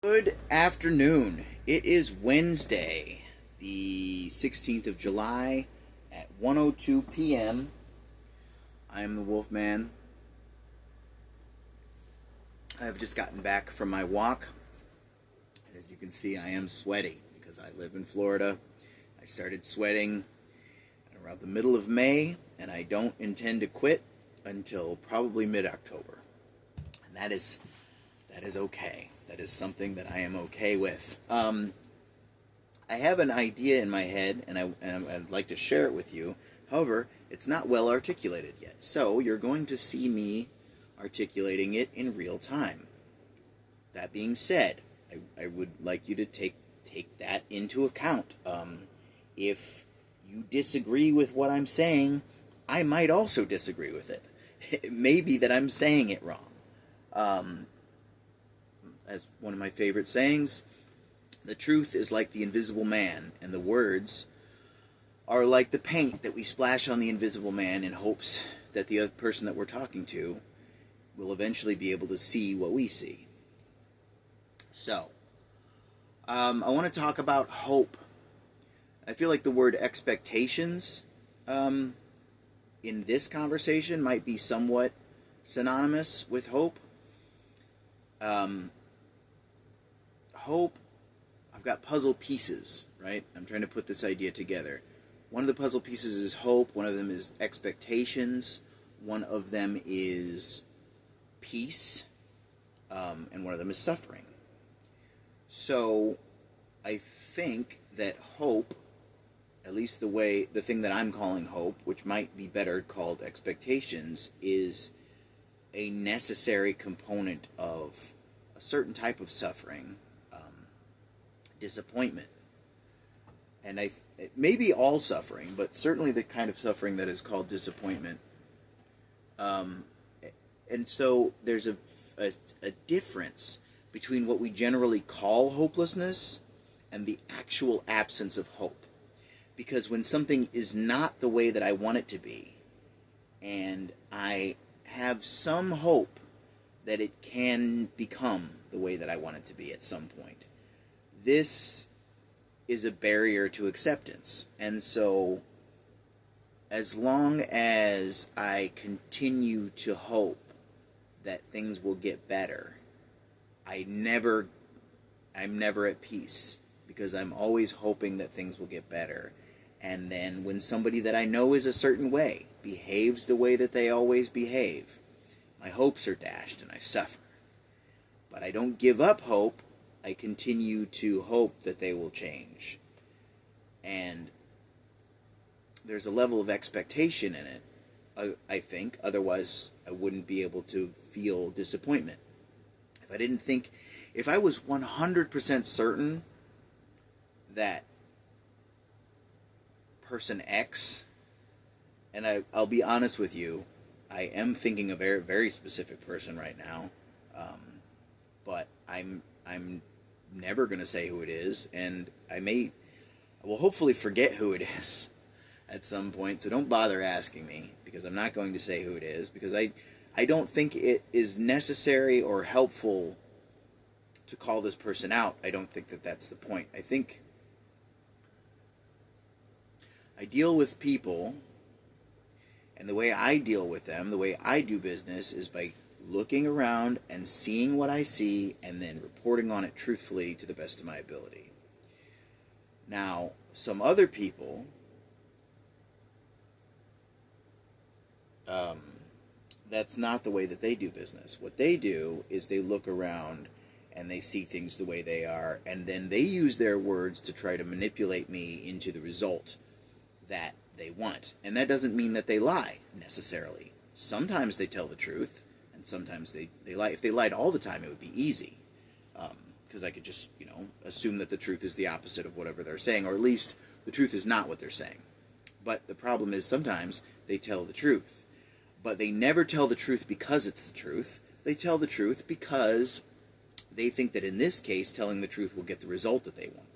Good afternoon. It is Wednesday, the 16th of July at 1:02 p.m. I am the Wolfman. I have just gotten back from my walk. And as you can see, I am sweaty because I live in Florida. I started sweating around the middle of May, and I don't intend to quit until probably mid-October. And that is okay. That is something that I am okay with. I have an idea in my head, and I'd like to share it with you. However, it's not well articulated yet. So you're going to see me articulating it in real time. That being said, I would like you to take that into account. If you disagree with what I'm saying, I might also disagree with it. It may be that I'm saying it wrong. As one of my favorite sayings, the truth is like the invisible man, and the words are like the paint that we splash on the invisible man in hopes that the other person that we're talking to will eventually be able to see what we see. So, I want to talk about hope. I feel like the word expectations in this conversation might be somewhat synonymous with hope. Hope, I've got puzzle pieces, right? I'm trying to put this idea together. One of the puzzle pieces is hope, one of them is expectations, one of them is peace, and one of them is suffering. So I think that hope, at least the thing that I'm calling hope, which might be better called expectations, is a necessary component of a certain type of suffering, disappointment. And maybe all suffering, but certainly the kind of suffering that is called disappointment. And so there's a difference between what we generally call hopelessness and the actual absence of hope. Because when something is not the way that I want it to be, and I have some hope that it can become the way that I want it to be at some point, this is a barrier to acceptance. And so as long as I continue to hope that things will get better, I'm never at peace, because I'm always hoping that things will get better. And then when somebody that I know is a certain way behaves the way that they always behave, my hopes are dashed and I suffer. But I don't give up hope. I continue to hope that they will change. And there's a level of expectation in it, I think. Otherwise, I wouldn't be able to feel disappointment. If I was 100% certain that person X, and I'll be honest with you, I am thinking of a very, very specific person right now, but I'm never going to say who it is, and I will hopefully forget who it is at some point, so don't bother asking me, because I'm not going to say who it is, because I don't think it is necessary or helpful to call this person out. I don't think that that's the point. I think I deal with people, and the way I deal with them, the way I do business, is by looking around and seeing what I see and then reporting on it truthfully to the best of my ability. Now, some other people, that's not the way that they do business. What they do is they look around and they see things the way they are, and then they use their words to try to manipulate me into the result that they want. And that doesn't mean that they lie, necessarily. Sometimes they tell the truth, and sometimes they lie. If they lied all the time, it would be easy, because I could just, assume that the truth is the opposite of whatever they're saying, or at least the truth is not what they're saying. But the problem is sometimes they tell the truth. But they never tell the truth because it's the truth. They tell the truth because they think that in this case, telling the truth will get the result that they want.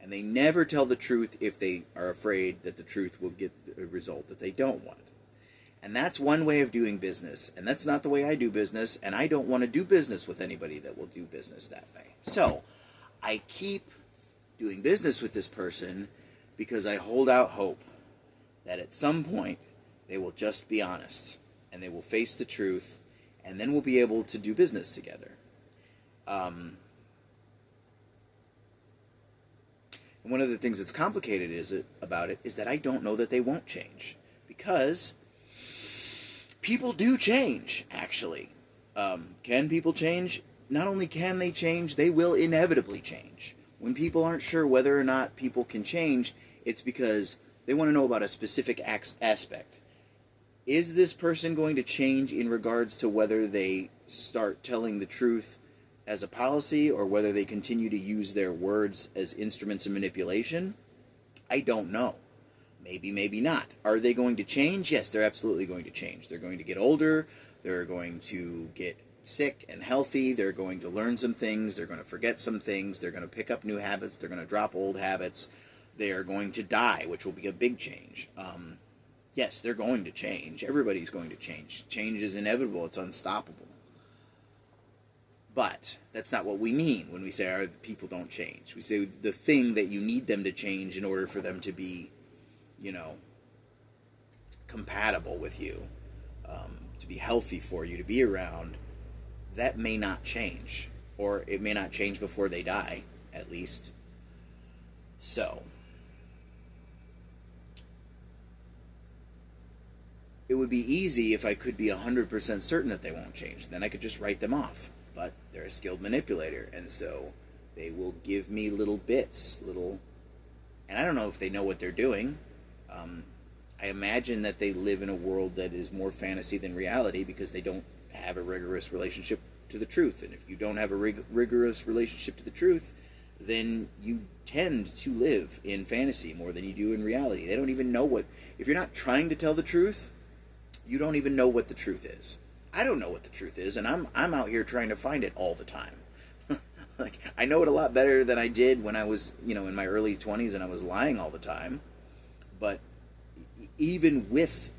And they never tell the truth if they are afraid that the truth will get the result that they don't want. And that's one way of doing business. And that's not the way I do business. And I don't want to do business with anybody that will do business that way. So I keep doing business with this person because I hold out hope that at some point they will just be honest and they will face the truth, and then we'll be able to do business together. And one of the things that's complicated about it is that I don't know that they won't change, because people do change, actually. Can people change? Not only can they change, they will inevitably change. When people aren't sure whether or not people can change, it's because they want to know about a specific aspect. Is this person going to change in regards to whether they start telling the truth as a policy or whether they continue to use their words as instruments of manipulation? I don't know. Maybe, maybe not. Are they going to change? Yes, they're absolutely going to change. They're going to get older. They're going to get sick and healthy. They're going to learn some things. They're going to forget some things. They're going to pick up new habits. They're going to drop old habits. They are going to die, which will be a big change. Yes, they're going to change. Everybody's going to change. Change is inevitable. It's unstoppable. But that's not what we mean when we say people don't change. We say the thing that you need them to change in order for them to be, compatible with you, to be healthy for you, to be around, that may not change. Or it may not change before they die, at least. So, it would be easy if I could be 100% certain that they won't change. Then I could just write them off. But they're a skilled manipulator, and so they will give me little bits, and I don't know if they know what they're doing. I imagine that they live in a world that is more fantasy than reality because they don't have a rigorous relationship to the truth. And if you don't have a rigorous relationship to the truth, then you tend to live in fantasy more than you do in reality. They don't even know if you're not trying to tell the truth, you don't even know what the truth is. I don't know what the truth is, and I'm out here trying to find it all the time. Like, I know it a lot better than I did when I was, in my early 20s and I was lying all the time. But even with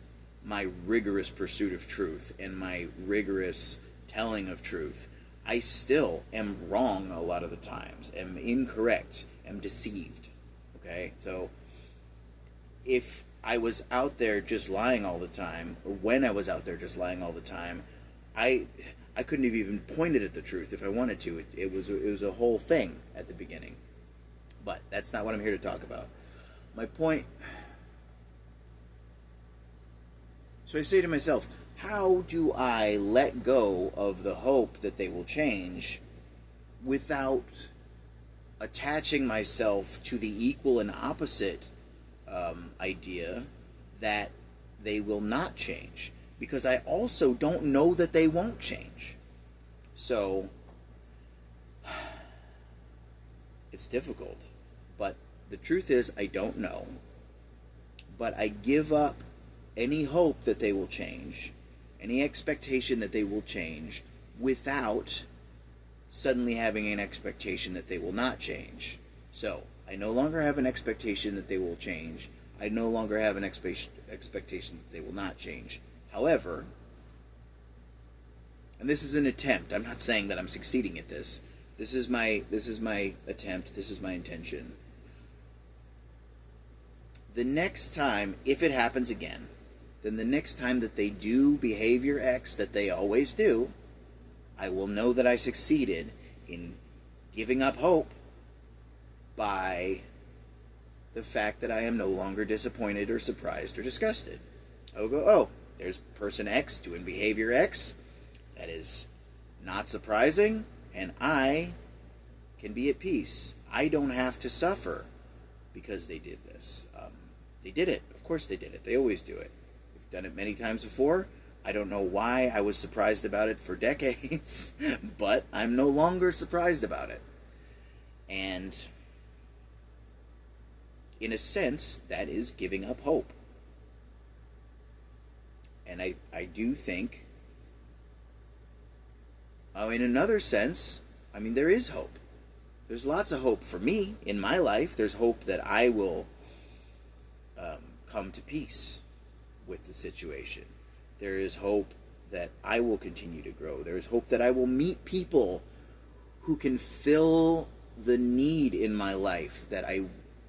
my rigorous pursuit of truth and my rigorous telling of truth, I still am wrong a lot of the times, am incorrect, am deceived. Okay? So, if I was out there just lying all the time, or when I was out there just lying all the time, I couldn't have even pointed at the truth if I wanted to. It was a whole thing at the beginning. But that's not what I'm here to talk about. My point... So I say to myself, how do I let go of the hope that they will change without attaching myself to the equal and opposite idea that they will not change? Because I also don't know that they won't change. So, it's difficult. But the truth is, I don't know. But I give up any hope that they will change, any expectation that they will change, without suddenly having an expectation that they will not change. So, I no longer have an expectation that they will change. I no longer have an expectation that they will not change. However, and this is an attempt. I'm not saying that I'm succeeding at this. This is my attempt. This is my intention. The next time, if it happens again, then the next time that they do behavior X that they always do, I will know that I succeeded in giving up hope by the fact that I am no longer disappointed or surprised or disgusted. I will go, oh, there's person X doing behavior X. That is not surprising, and I can be at peace. I don't have to suffer because they did this. They did it. Of course they did it. They always do it. We've done it many times before. I don't know why I was surprised about it for decades, but I'm no longer surprised about it. And in a sense, that is giving up hope. And I do think, in another sense, there is hope. There's lots of hope for me in my life. There's hope that I will come to peace with the situation. There is hope that I will continue to grow. There is hope that I will meet people who can fill the need in my life that I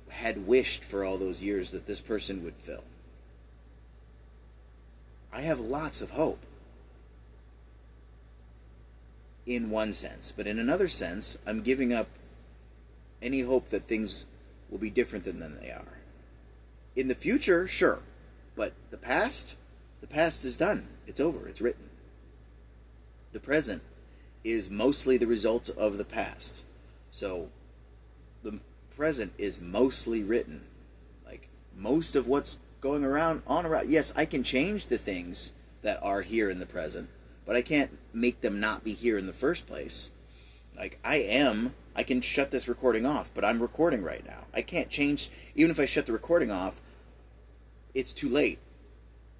had wished for all those years that this person would fill. I have lots of hope in one sense, but in another sense, I'm giving up any hope that things will be different than they are. In the future, sure, but the past is done. It's over. It's written. The present is mostly the result of the past. So the present is mostly written. Like most of what's going around. Yes, I can change the things that are here in the present, but I can't make them not be here in the first place. Like I can shut this recording off, but I'm recording right now. I can't change, even if I shut the recording off, it's too late.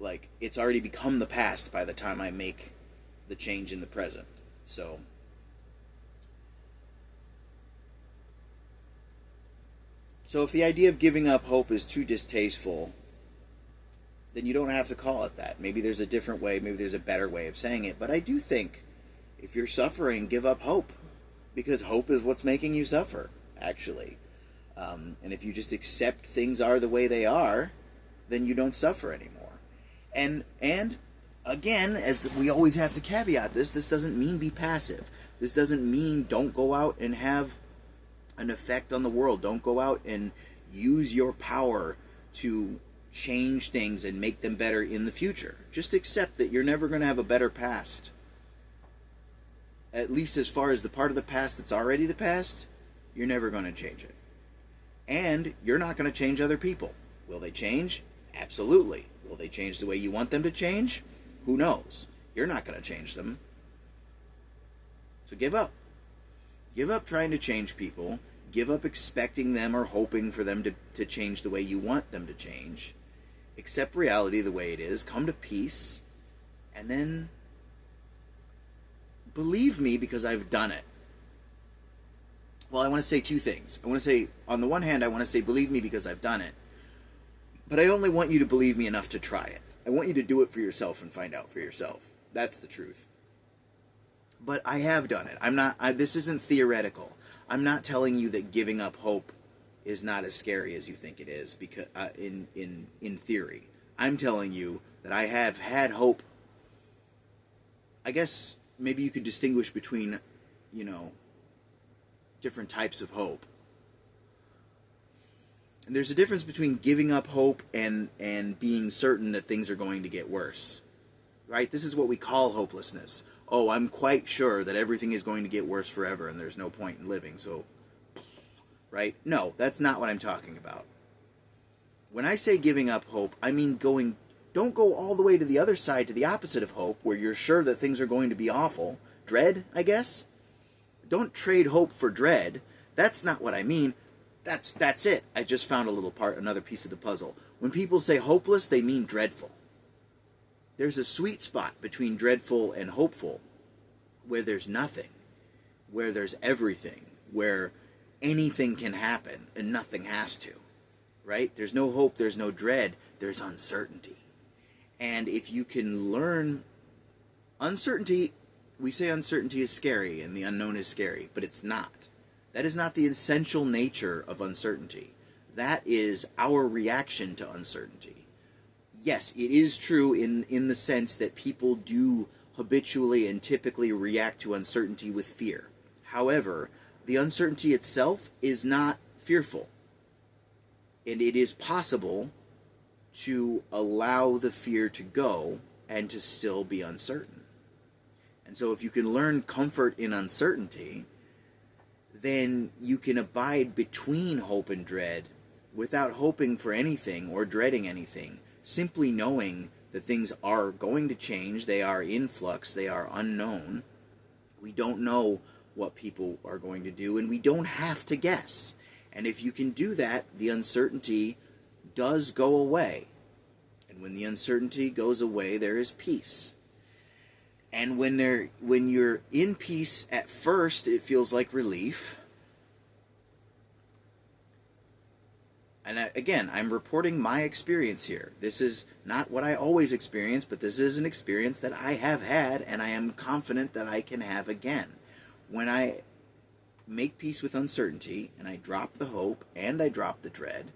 Like, it's already become the past by the time I make the change in the present. So if the idea of giving up hope is too distasteful, then you don't have to call it that. Maybe there's a different way, maybe there's a better way of saying it. But I do think if you're suffering, give up hope. Because hope is what's making you suffer, actually. And if you just accept things are the way they are, then you don't suffer anymore. And again, as we always have to caveat this doesn't mean be passive. This doesn't mean don't go out and have an effect on the world. Don't go out and use your power to change things and make them better in the future. Just accept that you're never going to have a better past. At least as far as the part of the past that's already the past, you're never going to change it. And you're not going to change other people. Will they change? Absolutely. Will they change the way you want them to change? Who knows? You're not going to change them. So give up. Give up trying to change people. Give up expecting them or hoping for them to change the way you want them to change. Accept reality the way it is. Come to peace. And then believe me because I've done it. Well, I want to say two things. I want to say, on the one hand, I want to say believe me because I've done it. But I only want you to believe me enough to try it. I want you to do it for yourself and find out for yourself. That's the truth. But I have done it. This isn't theoretical. I'm not telling you that giving up hope is not as scary as you think it is, because in theory. I'm telling you that I have had hope. I guess maybe you could distinguish between, different types of hope. And there's a difference between giving up hope and being certain that things are going to get worse. Right? This is what we call hopelessness. Oh, I'm quite sure that everything is going to get worse forever and there's no point in living, so... Right? No, that's not what I'm talking about. When I say giving up hope, I mean don't go all the way to the other side, to the opposite of hope, where you're sure that things are going to be awful. Dread, I guess? Don't trade hope for dread. That's not what I mean. That's it. I just found another piece of the puzzle. When people say hopeless, they mean dreadful. There's a sweet spot between dreadful and hopeful, where there's nothing, where there's everything, where anything can happen and nothing has to, right? There's no hope, there's no dread, there's uncertainty. And if you can learn uncertainty, we say uncertainty is scary and the unknown is scary, but it's not. That is not the essential nature of uncertainty. That is our reaction to uncertainty. Yes, it is true in the sense that people do habitually and typically react to uncertainty with fear. However, the uncertainty itself is not fearful. And it is possible to allow the fear to go and to still be uncertain. And so if you can learn comfort in uncertainty, then you can abide between hope and dread without hoping for anything or dreading anything, simply knowing that things are going to change, they are in flux, they are unknown. We don't know what people are going to do, and we don't have to guess. And if you can do that, the uncertainty does go away. And when the uncertainty goes away, there is peace. And when you're in peace at first, it feels like relief. And again, I'm reporting my experience here. This is not what I always experience, but this is an experience that I have had, and I am confident that I can have again. When I make peace with uncertainty, and I drop the hope, and I drop the dread,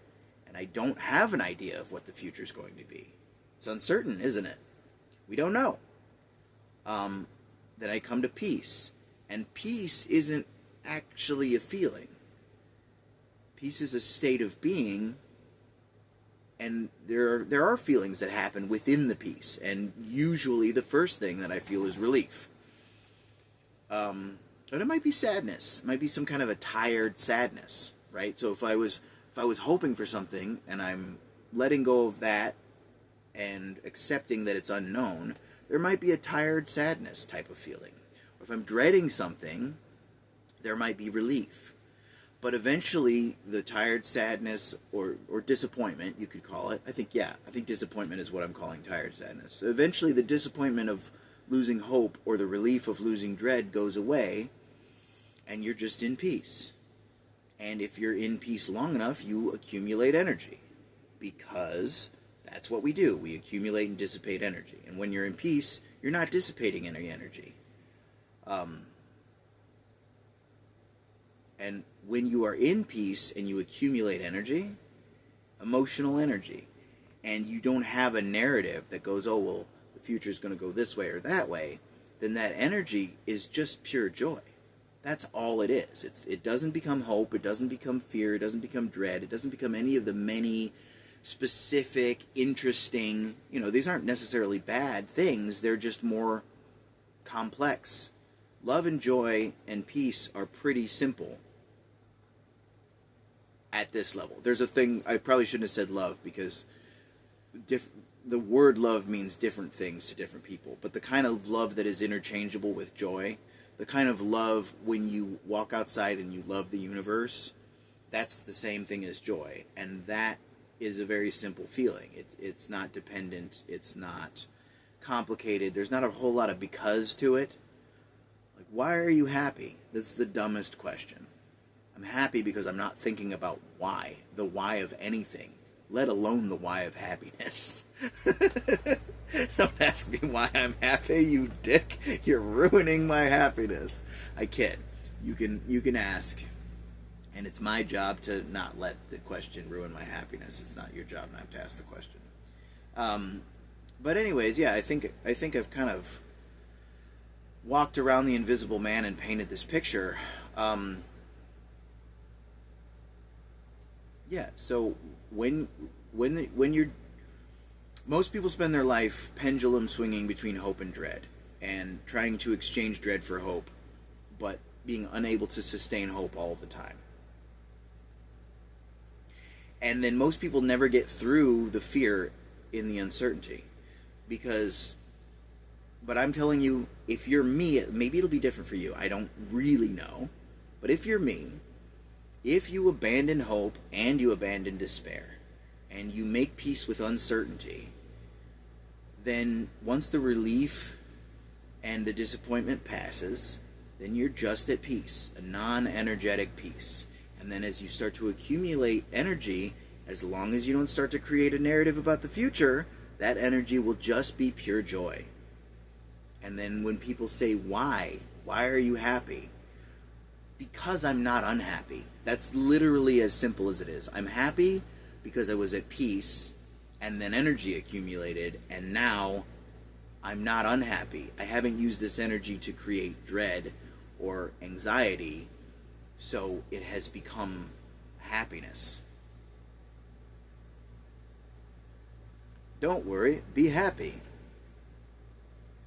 and I don't have an idea of what the future is going to be. It's uncertain, isn't it? We don't know. Then I come to peace. And peace isn't actually a feeling. Peace is a state of being, and there are feelings that happen within the peace, and usually the first thing that I feel is relief. And it might be sadness. It might be some kind of a tired sadness, right? So if I was hoping for something and I'm letting go of that and accepting that it's unknown, there might be a tired sadness type of feeling. Or if I'm dreading something, there might be relief. But eventually, the tired sadness or disappointment, you could call it. I think disappointment is what I'm calling tired sadness. So eventually, the disappointment of losing hope or the relief of losing dread goes away, and you're just in peace. And if you're in peace long enough, you accumulate energy, because that's what we do. We accumulate and dissipate energy. And when you're in peace, you're not dissipating any energy. And when you are in peace and you accumulate energy, emotional energy, and you don't have a narrative that goes, oh, well, the future is going to go this way or that way, then that energy is just pure joy. That's all it is. It doesn't become hope. It doesn't become fear. It doesn't become dread. It doesn't become any of the many specific, interesting, these aren't necessarily bad things. They're just more complex. Love and joy and peace are pretty simple at this level. There's a thing, I probably shouldn't have said love, because the word love means different things to different people. But the kind of love that is interchangeable with joy, the kind of love when you walk outside and you love the universe, that's the same thing as joy. And that is a very simple feeling. It's not dependent. It's not complicated. There's not a whole lot of because to it. Like, why are you happy? This is the dumbest question. I'm happy because I'm not thinking about why, the why of anything, let alone the why of happiness. Don't ask me why I'm happy, you dick. You're ruining my happiness. I kid. You can ask. And it's my job to not let the question ruin my happiness. It's not your job not to ask the question. But anyways, yeah, I think I've kind of walked around the invisible man and painted this picture. Yeah, so when you're... Most people spend their life pendulum swinging between hope and dread, and trying to exchange dread for hope, but being unable to sustain hope all the time. And then most people never get through the fear in the uncertainty. But I'm telling you, if you're me, maybe it'll be different for you. I don't really know. But if you're me, if you abandon hope and you abandon despair, and you make peace with uncertainty, then once the relief and the disappointment passes, then you're just at peace, a non-energetic peace. And then as you start to accumulate energy, as long as you don't start to create a narrative about the future, that energy will just be pure joy. And then when people say, why are you happy? Because I'm not unhappy. That's literally as simple as it is. I'm happy because I was at peace, and then energy accumulated, and now I'm not unhappy. I haven't used this energy to create dread or anxiety, so it has become happiness. Don't worry, be happy.